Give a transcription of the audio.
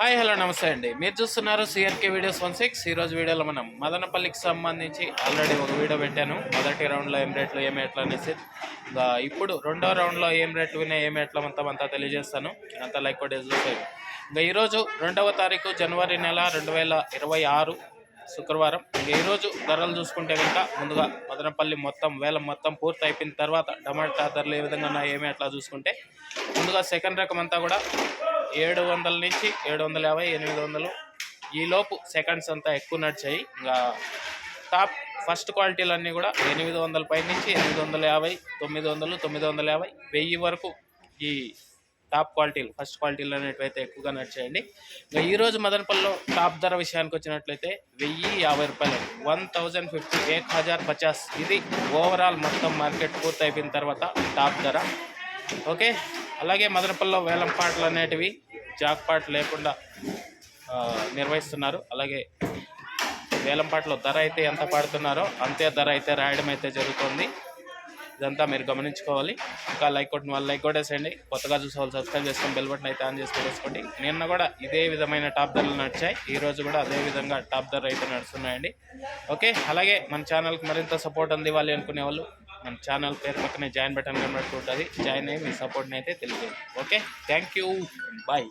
Hi hello నమస్తే అండి. మీరు చూస్తున్నారు సిఆర్కే వీడియోస్ 16. ఈరోజు వీడియోలో మనం మదనపల్లికి సంబంధించి ఆల్రెడీ ఒక వీడియో పెట్టాను. మొదటి రౌండ్లో ఏం రేట్లు ఏం ఎట్లా అనేసి. ఇప్పుడు రెండో రౌండ్లో ఏం రేట్లు వినే ఏం ఎట్లా అంతా తెలియజేస్తాను. అంతా లైక్ కొట్టేసి చూసేది. ఇంకా ఈరోజు 2వ తారీఖు జనవరి నెల 2026 శుక్రవారం. ఇంకా ఈరోజు ధరలు చూసుకుంటే కనుక ముందుగా మదనపల్లి వేలం మొత్తం పూర్తి అయిపోయిన తర్వాత టమాటా ధరలు ఏ విధంగా ఉన్నాయి ఏమి ఎట్లా చూసుకుంటే ముందుగా సెకండ్ రకం అంతా కూడా 700 నుంచి 750, 800 ఈలోపు సెకండ్స్ అంతా ఎక్కువ నడిచాయి. ఇంకా టాప్ ఫస్ట్ క్వాలిటీలు అన్నీ కూడా 800 పై నుంచి 850, 900, 950, 1000 వరకు ఈ టాప్ క్వాలిటీలు ఫస్ట్ క్వాలిటీలు అనేటివైతే ఎక్కువగా నడిచాయండి. ఇంకా ఈరోజు మదనపల్లిలో టాప్ ధర విషయానికి వచ్చినట్లయితే 1050 రూపాయలు, 1050, 1050. ఇది ఓవరాల్ మొత్తం మార్కెట్ పూర్తి అయిపోయిన తర్వాత టాప్ ధర. ఓకే, అలాగే మదనపల్లిలో వేలం పాటలు అనేటివి జాక్పాట్ లేకుండా నిర్వహిస్తున్నారు. అలాగే వేలం పాటలో ధర అయితే ఎంత పాడుతున్నారో అంతే ధర అయితే రాయడం అయితే జరుగుతుంది. ఇదంతా మీరు గమనించుకోవాలి. ఇంకా లైక్ కొట్టిన వాళ్ళు లైక్ కొట్టేసేయండి. కొత్తగా చూసే వాళ్ళు సబ్స్క్రైబ్ చేసుకొని బెల్ బటన్ అయితే ఆన్ చేసి పెట్టేసుకోండి. నిన్న కూడా ఇదే విధమైన టాప్ ధరలు నడిచాయి. ఈరోజు కూడా అదే విధంగా టాప్ ధర అయితే నడుస్తున్నాయండి. ఓకే, అలాగే మన ఛానల్కి మరింత సపోర్ట్ అందివ్వాలి అనుకునే వాళ్ళు మన ఛానల్ పేరు పక్కనే జాయిన్ బటన్ కనబడుతుంటుంది. జాయిన్ అయ్యి మీ సపోర్ట్ని అయితే తెలియజేయండి. Okay, thank you, bye.